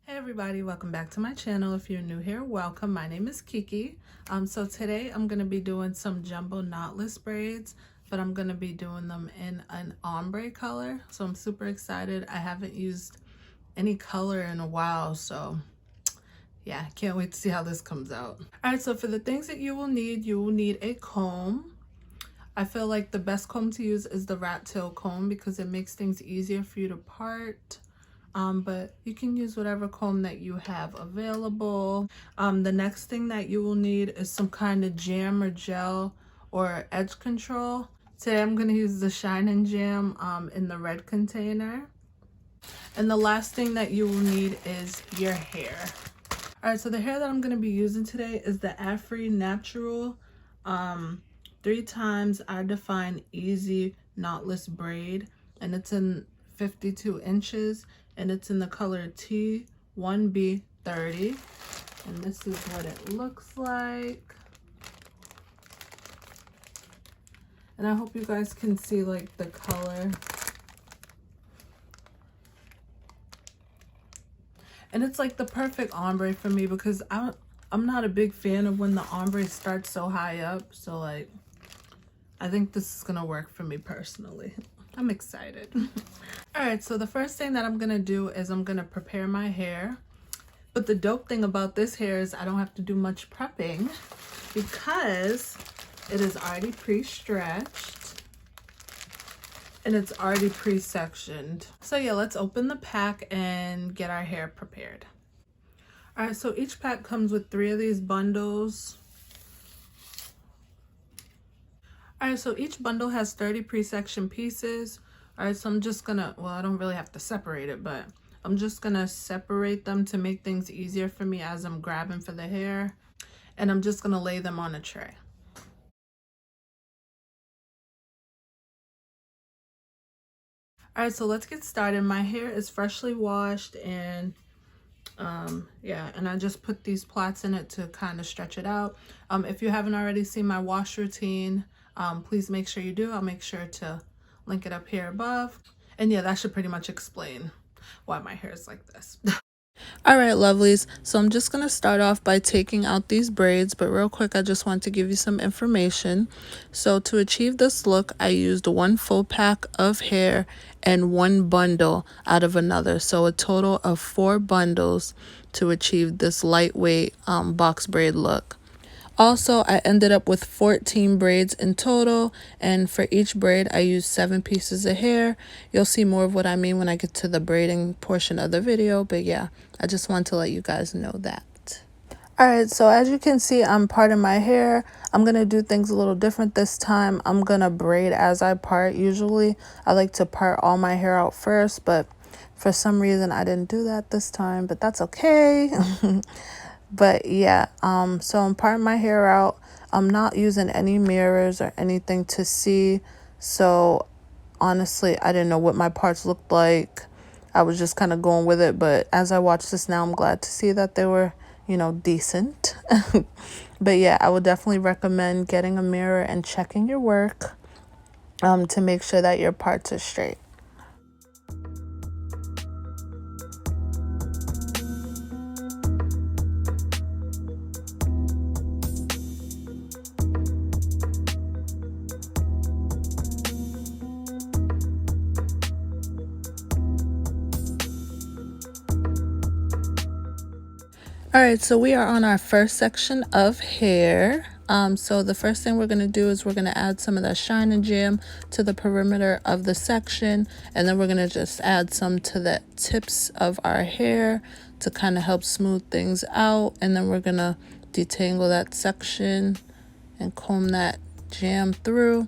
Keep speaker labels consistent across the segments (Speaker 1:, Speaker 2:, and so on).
Speaker 1: Hey everybody, welcome back to my channel. If you're new here, welcome. My name is Kiki. So today I'm going to be doing some jumbo knotless braids, but I'm going to be doing them in an ombre color. So I'm super excited. I haven't used any color in a while, so yeah, can't wait to see how this comes out. All right, so for the things that you will need a comb. I feel like the best comb to use is the rat tail comb because it makes things easier for you to part. But you can use whatever comb that you have available. The next thing that you will need is some kind of jam or gel or edge control. Today I'm going to use the Shine and Jam in the red container. And the last thing that you will need is your hair. Alright, so the hair that I'm going to be using today is the Afri Naptural 3x I Define Easy Knotless Braid, and it's in 52 inches, and it's in the color T1b 30, and this is what it looks like. And I hope you guys can see like the color. And it's like the perfect ombre for me because I'm not a big fan of when the ombre starts so high up. So like, I think this is gonna work for me personally. I'm excited. All right, so the first thing that I'm gonna do is I'm gonna prepare my hair. But the dope thing about this hair is I don't have to do much prepping because it is already pre-stretched and it's already pre-sectioned. So yeah, let's open the pack and get our hair prepared. All right, so each pack comes with 3 of these bundles. All right, so each bundle has 30 pre-section pieces. All right, so I'm just gonna, well, I don't really have to separate it, but I'm just gonna separate them to make things easier for me as I'm grabbing for the hair. And I'm just gonna lay them on a tray. All right, so let's get started. My hair is freshly washed and yeah, and I just put these plaits in it to kind of stretch it out. If you haven't already seen my wash routine, please make sure you do. I'll make sure to link it up here above. And yeah, that should pretty much explain why my hair is like this. All right, lovelies, so I'm just going to start off by taking out these braids, but real quick, I just want to give you some information. So to achieve this look, I used 1 full pack of hair and 1 bundle out of another. So a total of 4 bundles to achieve this lightweight box braid look. Also, I ended up with 14 braids in total, and for each braid, I used 7 pieces of hair. You'll see more of what I mean when I get to the braiding portion of the video, but yeah, I just want to let you guys know that. Alright, so as you can see, I'm parting my hair. I'm going to do things a little different this time. I'm going to braid as I part. Usually, I like to part all my hair out first, but for some reason, I didn't do that this time, but that's okay. But yeah, so I'm parting my hair out. I'm not using any mirrors or anything to see. So honestly, I didn't know what my parts looked like. I was just kind of going with it. But as I watch this now, I'm glad to see that they were, you know, decent. But yeah, I would definitely recommend getting a mirror and checking your work to make sure that your parts are straight. All right, so we are on our first section of hair. So the first thing we're going to do is we're going to add some of that Shine and Jam to the perimeter of the section, and then we're going to just add some to the tips of our hair to kind of help smooth things out, and then we're going to detangle that section and comb that jam through.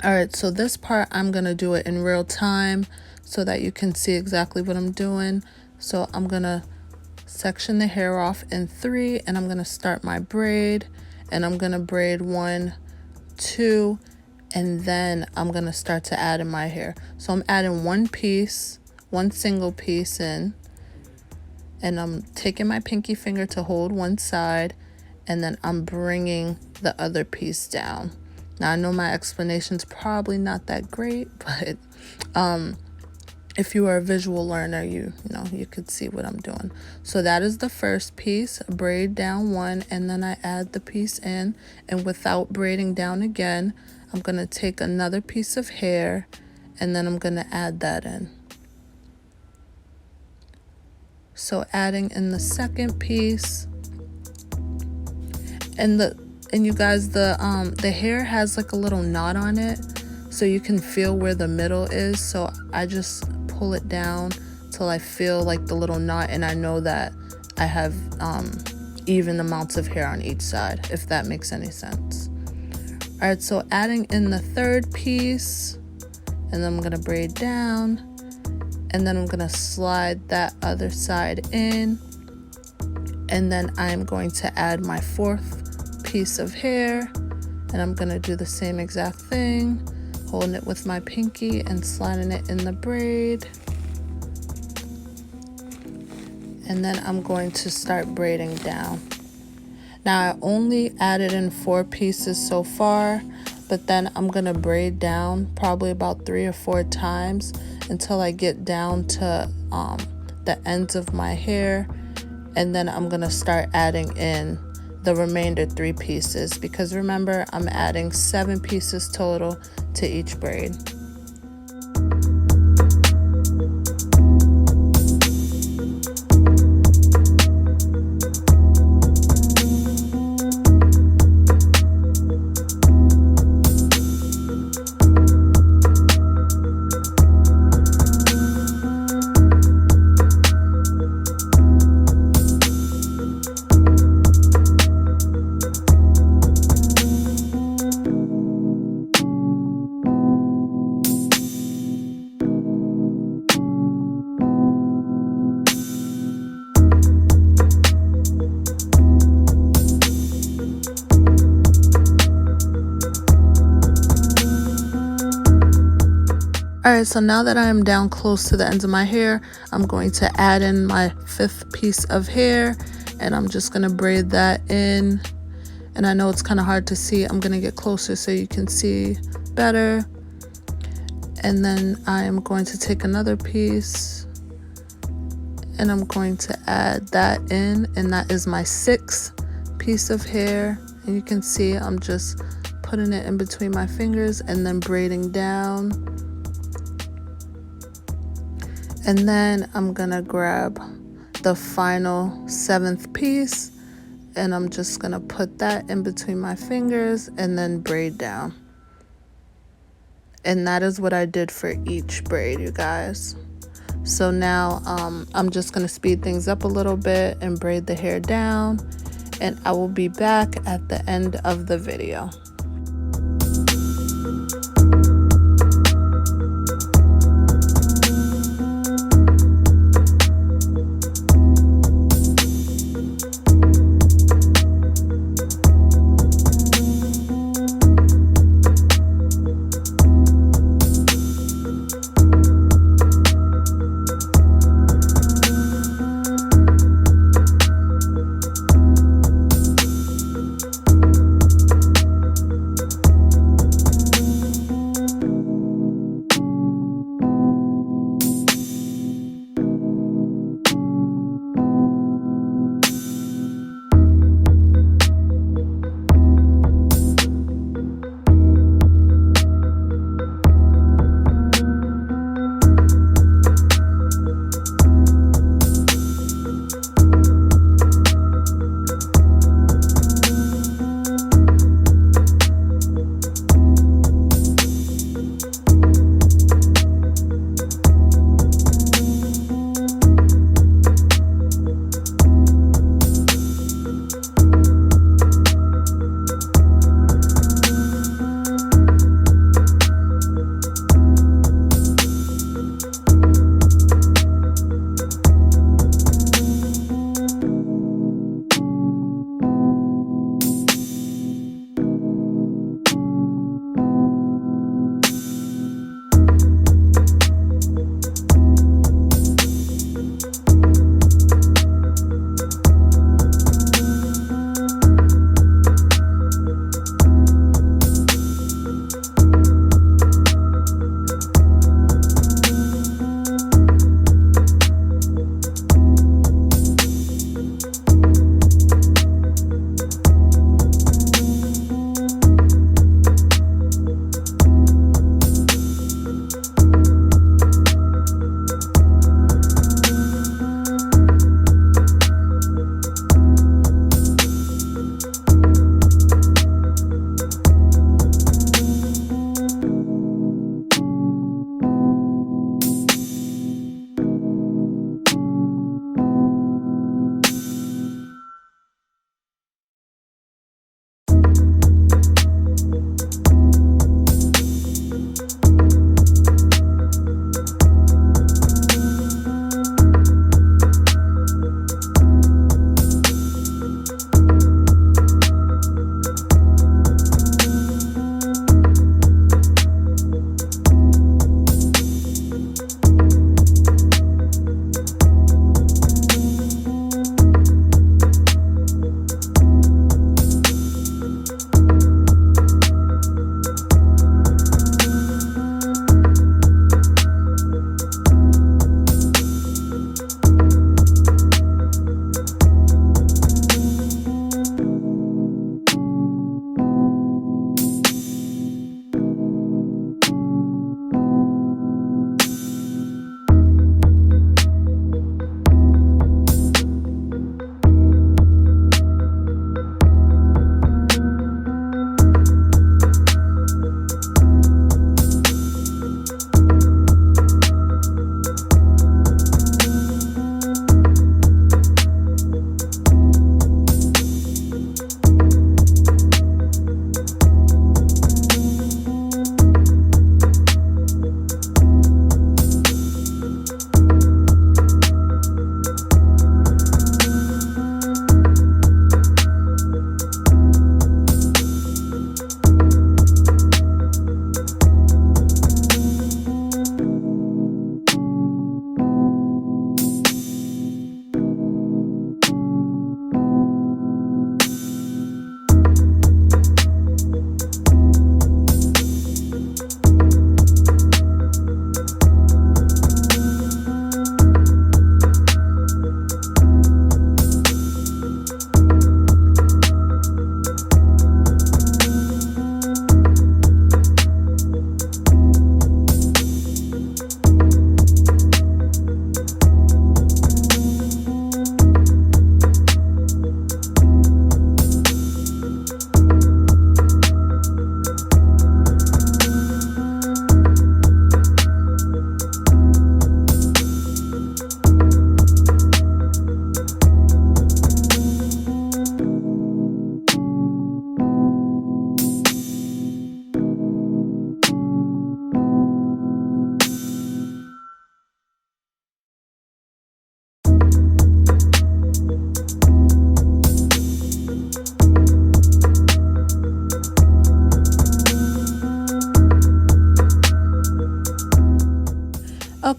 Speaker 1: All right, so this part I'm going to do it in real time so that you can see exactly what I'm doing. So I'm going to section the hair off in 3, and I'm going to start my braid, and I'm going to braid 1, 2, and then I'm going to start to add in my hair. So I'm adding 1 single piece in, and I'm taking my pinky finger to hold one side, and then I'm bringing the other piece down. Now I know my explanation's probably not that great, but if you are a visual learner, you know, you could see what I'm doing. So that is the first piece, braid down one, and then I add the piece in, and without braiding down again, I'm going to take another piece of hair and then I'm going to add that in. So adding in the second piece, and you guys, the hair has like a little knot on it, so you can feel where the middle is. So I just pull it down till I feel like the little knot, and I know that I have even amounts of hair on each side, if that makes any sense. All right, so adding in the third piece, and then I'm gonna braid down, and then I'm gonna slide that other side in, and then I'm going to add my fourth piece of hair, and I'm gonna do the same exact thing, holding it with my pinky and sliding it in the braid. And then I'm going to start braiding down. Now I only added in 4 pieces so far, but then I'm gonna braid down probably about 3 or 4 times until I get down to the ends of my hair, and then I'm gonna start adding in the remainder 3 pieces, because remember, I'm adding 7 pieces total to each braid. Alright, so now that I am down close to the ends of my hair, I'm going to add in my 5th piece of hair, and I'm just going to braid that in. And I know it's kind of hard to see. I'm going to get closer so you can see better. And then I am going to take another piece, and I'm going to add that in, and that is my 6th piece of hair. And you can see I'm just putting it in between my fingers and then braiding down. And then I'm gonna grab the final 7th piece, and I'm just gonna put that in between my fingers and then braid down. And that is what I did for each braid, you guys. So now I'm just gonna speed things up a little bit and braid the hair down, and I will be back at the end of the video.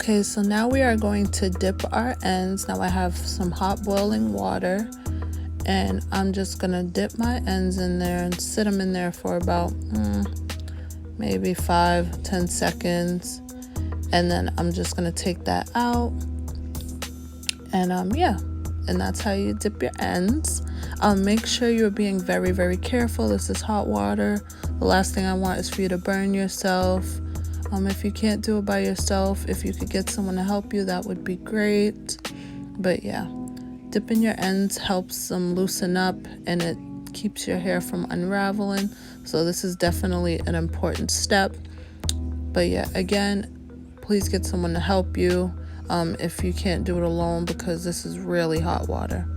Speaker 1: Okay, so now we are going to dip our ends. Now I have some hot boiling water, and I'm just gonna dip my ends in there and sit them in there for about maybe 5-10 seconds, and then I'm just gonna take that out. And yeah, and that's how you dip your ends. Make sure you're being very, very careful. This is hot water. The last thing I want is for you to burn yourself. If you can't do it by yourself, if you could get someone to help you, that would be great. But yeah, dipping your ends helps them loosen up, and it keeps your hair from unraveling. So this is definitely an important step. But yeah, again, please get someone to help you if you can't do it alone, because this is really hot water.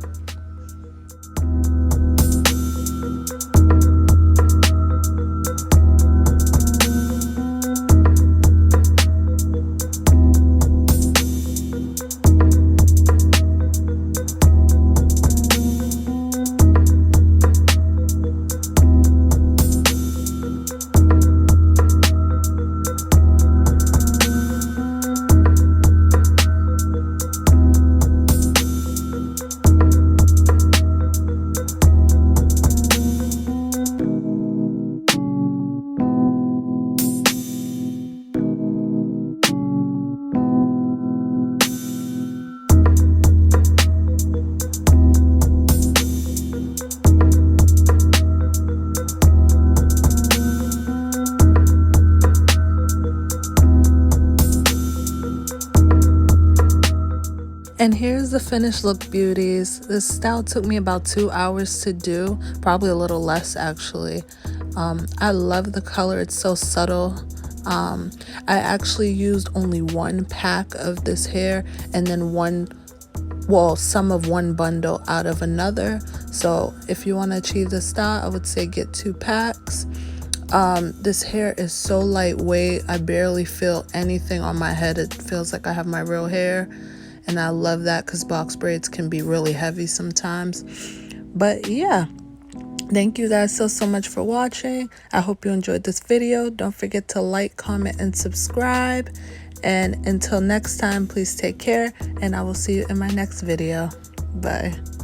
Speaker 1: And here's the finished look, beauties. This style took me about 2 hours to do, probably a little less actually. I love the color, it's so subtle. I actually used only one pack of this hair, and then some of one bundle out of another. So if you want to achieve this style, I would say get 2 packs. This hair is so lightweight, I barely feel anything on my head. It feels like I have my real hair. And I love that, because box braids can be really heavy sometimes. But yeah, thank you guys so much for watching. I hope you enjoyed this video. Don't forget to like, comment, and subscribe. And until next time, please take care, and I will see you in my next video. Bye.